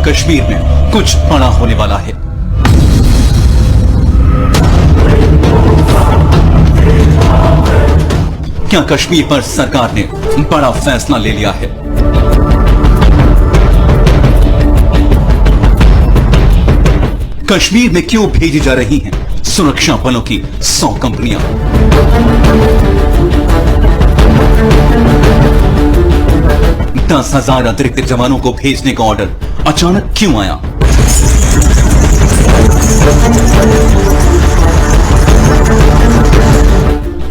कश्मीर में कुछ बड़ा होने वाला है। क्या कश्मीर पर सरकार ने बड़ा फैसला ले लिया है? कश्मीर में क्यों भेजी जा रही हैं सुरक्षा बलों की 100 कंपनियां? 10,000 अतिरिक्त जवानों को भेजने का ऑर्डर अचानक क्यों आया?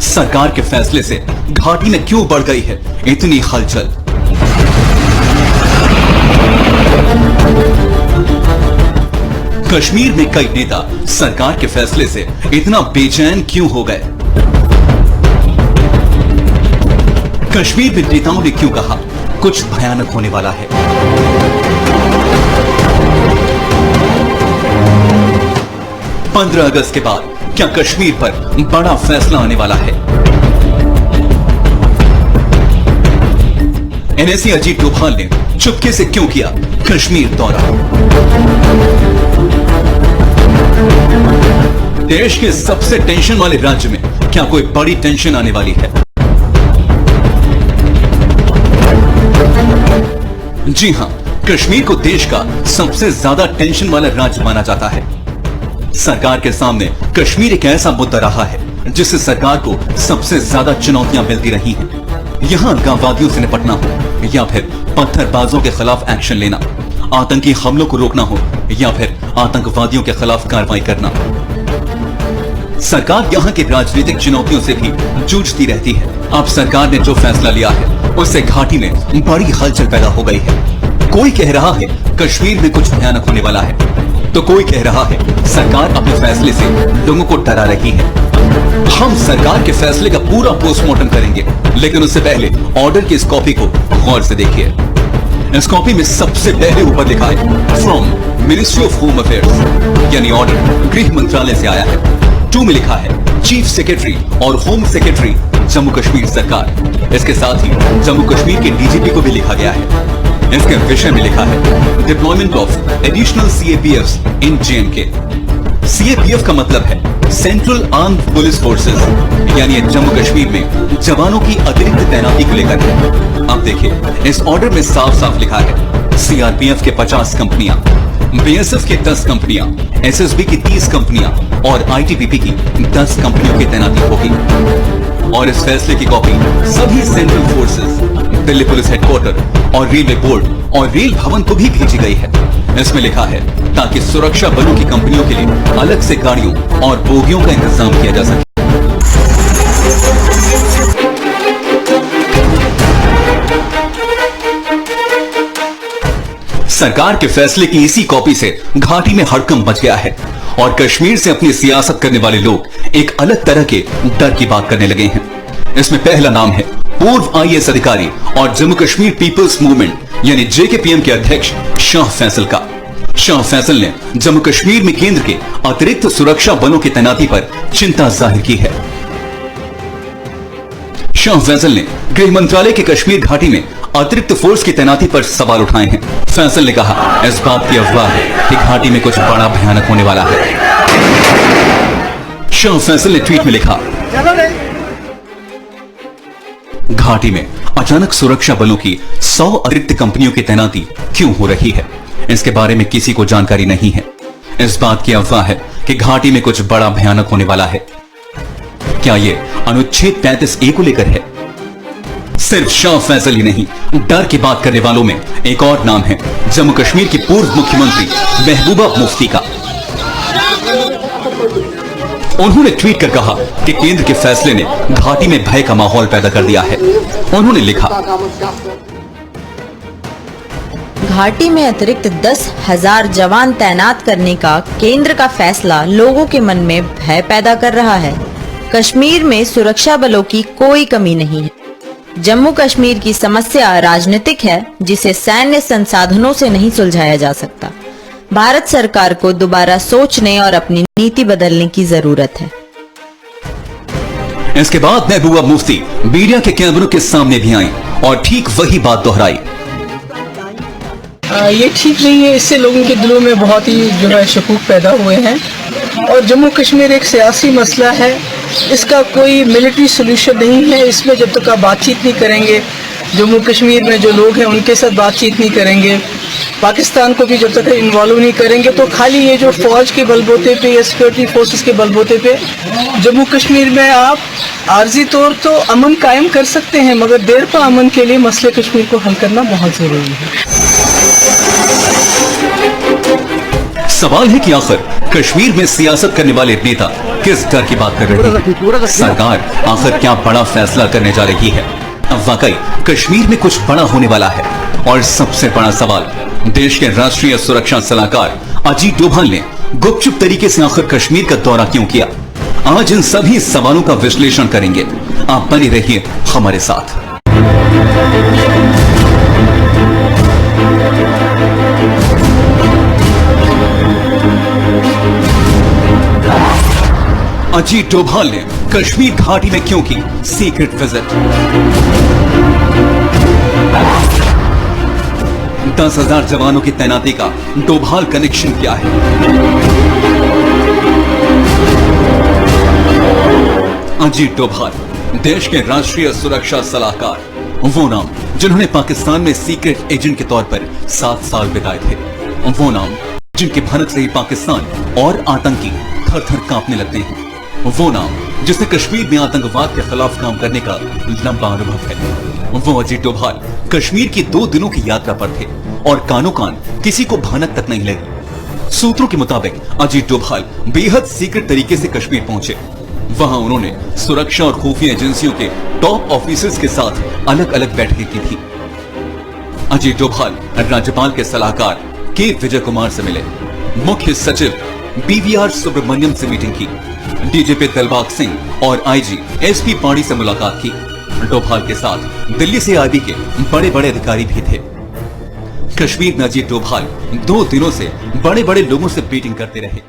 सरकार के फैसले से घाटी में क्यों बढ़ गई है इतनी हलचल? कश्मीर में कई नेता सरकार के फैसले से इतना बेचैन क्यों हो गए? कश्मीर में नेताओं ने क्यों कहा कुछ भयानक होने वाला है? पंद्रह अगस्त के बाद क्या कश्मीर पर बड़ा फैसला आने वाला है? एनएसए अजीत डोभाल ने चुपके से क्यों किया कश्मीर दौरा? देश के सबसे टेंशन वाले राज्य में क्या कोई बड़ी टेंशन आने वाली है? जी हां, कश्मीर को देश का सबसे ज्यादा टेंशन वाला राज्य माना जाता है। सरकार के सामने कश्मीर एक ऐसा मुद्दा रहा है जिससे सरकार को सबसे ज्यादा चुनौतियां मिलती रही हैं। यहां गांववादियों से निपटना हो या फिर पत्थरबाजों के खिलाफ एक्शन लेना, आतंकी हमलों को रोकना हो या फिर आतंकवादियों के खिलाफ कार्रवाई करना। सरकार यहां की राजनीतिक चुनौतियों से भी जूझती रहती है। अब सरकार ने जो फैसला लिया है उससे घाटी में बड़ी हलचल पैदा हो गई है। कोई कह रहा है कश्मीर में कुछ भयानक होने वाला है, तो कोई कह रहा है सरकार अपने फैसले से लोगों को डरा रही है। हम सरकार के फैसले का पूरा पोस्टमार्टम करेंगे, लेकिन उससे पहले ऑर्डर की इस कॉपी को गौर से देखिए। इस कॉपी में सबसे पहले ऊपर लिखा है from ministry of home affairs, यानी ऑर्डर गृह मंत्रालय से आया है। 2 में लिखा है चीफ सेक्रेटरी और होम सेक्रेटरी जम्मू कश्मीर सरकार। इसके साथ ही जम्मू कश्मीर के डीजीपी को भी लिखा गया है। इसके विषय में लिखा है deployment of additional CAPFs in J and K. CAPF का मतलब है सेंट्रल आर्म्ड पुलिस फोर्सेस, यानी जम्मू कश्मीर में जवानों की अतिरिक्त तैनाती को लेकर है। अब देखिए, इस ऑर्डर में साफ साफ लिखा है सीआरपीएफ के 50 कंपनियां, बीएसएफ के 10 कंपनियां, एसएसबी की 30 कंपनियां और आईटीबीपी की 10 कंपनियों की तैनाती होगी। और इस फैसले की कॉपी सभी central forces, Delhi police headquarter और रेलवे बोर्ड और रेल भवन को भी भेजी गई है। इसमें लिखा है ताकि सुरक्षा बलों की कंपनियों के लिए अलग से गाड़ियों और बोगियों का इंतजाम किया जा सके। सरकार के फैसले की इसी कॉपी से घाटी में हड़कंप मच गया है और कश्मीर से अपनी सियासत करने वाले लोग एक अलग तरह के डर की बात करने लगे हैं। इसमें पहला नाम है पूर्व आईएएस अधिकारी और जम्मू कश्मीर पीपल्स मूवमेंट यानी जेकेपीएम के अध्यक्ष शाह फैसल का। शाह फैसल ने जम्मू कश्मीर में केंद्र के अतिरिक्त सुरक्षा बलों की तैनाती पर चिंता जाहिर की है। शाह फैसल ने गृह मंत्रालय के कश्मीर घाटी में अतिरिक्त फोर्स की तैनाती पर सवाल उठाए हैं। फैसल ने कहा इस बात की अफवाह है कि घाटी में कुछ बड़ा भयानक होने वाला है। शाह फैसल ने ट्वीट में लिखा घाटी में अचानक सुरक्षा बलों की 100 अतिरिक्त कंपनियों की तैनाती क्यों हो रही है, इसके बारे में किसी को जानकारी नहीं है। इस बात की अफवाह है कि घाटी में कुछ बड़ा भयानक होने वाला है। क्या ये अनुच्छेद 35A को लेकर है? सिर्फ शाह फैसल ही नहीं, डर की बात करने वालों में एक और नाम है जम्मू कश्मीर की पूर्व मुख्यमंत्री महबूबा मुफ्ती का। उन्होंने ट्वीट कर कहा कि केंद्र के फैसले ने घाटी में भय का माहौल पैदा कर दिया है। उन्होंने लिखा घाटी में अतिरिक्त 10,000 जवान तैनात करने का केंद्र का फैसला लोगों के मन में भय पैदा कर रहा है। कश्मीर में सुरक्षा बलों की कोई कमी नहीं है। जम्मू कश्मीर की समस्या राजनीतिक है जिसे सैन्य संसाधनों से नहीं सुलझाया जा सकता। भारत सरकार को दोबारा सोचने और अपनी नीति बदलने की जरूरत है। इसके बाद महबूबा मुफ्ती मीडिया के कैमरों के सामने भी आई और ठीक वही बात दोहराई। ये ठीक नहीं है। इससे लोगों के दिलों में बहुत ही जो है शकूक पैदा हुए हैं। और जम्मू कश्मीर एक सियासी मसला है, इसका कोई मिलिट्री सोल्यूशन नहीं है। इसमें जब तक आप बातचीत नहीं करेंगे, जम्मू कश्मीर में जो लोग हैं उनके साथ बातचीत नहीं करेंगे, पाकिस्तान को भी जब तक इन्वॉल्व नहीं करेंगे, तो खाली ये जो फौज के बलबूते पे या सिक्योरिटी फोर्सेस के बलबूते पे जम्मू कश्मीर में आप आर्जी तौर तो अमन कायम कर सकते हैं, मगर देर पा अमन के लिए मसले कश्मीर को हल करना बहुत जरूरी है। सवाल है कि आखिर कश्मीर में सियासत करने वाले नेता किस डर की बात कर रहे हैं? सरकार आखिर क्या बड़ा फैसला करने जा रही है? अब वाकई कश्मीर में कुछ बड़ा होने वाला है। और सबसे बड़ा सवाल, देश के राष्ट्रीय सुरक्षा सलाहकार अजीत डोभाल ने गुपचुप तरीके से आखिर कश्मीर का दौरा क्यों किया? आज इन सभी सवालों का विश्लेषण करेंगे। आप बने रहिए हमारे साथ। अजीत डोभाल ने कश्मीर घाटी में क्यों की सीक्रेट विजिट? 10,000 जवानों की तैनाती का डोभाल कनेक्शन क्या है? अजीत डोभाल देश के राष्ट्रीय सुरक्षा सलाहकार, वो नाम जिन्होंने पाकिस्तान में सीक्रेट एजेंट के तौर पर 7 साल बिताए थे, वो नाम जिनकी भनक से ही पाकिस्तान और आतंकी थर थर कांपने लगते हैं, वो नाम जिसने कश्मीर में आतंकवाद के खिलाफ काम करने का लंबा अनुभव है। वो अजीत डोभाल कश्मीर की 2 दिनों की यात्रा पर थे और कानो कान किसी को भनक तक नहीं लगी। सूत्रों के मुताबिक अजीत डोभाल बेहद सीक्रेट तरीके से कश्मीर पहुंचे। वहां उन्होंने सुरक्षा और खुफिया एजेंसियों के टॉप ऑफिसर्स के साथ अलग अलग बैठकें की थी। अजीत डोभाल राज्यपाल के सलाहकार के विजय कुमार से मिले, मुख्य सचिव BVR सुब्रमण्यम से मीटिंग की, डीजीपी दिलबाग सिंह और IG SP पांडी से मुलाकात की। डोभाल के साथ दिल्ली से IB के बड़े बड़े अधिकारी भी थे। कश्मीर में अजीत डोभाल 2 दिनों से बड़े बड़े लोगों से मीटिंग करते रहे।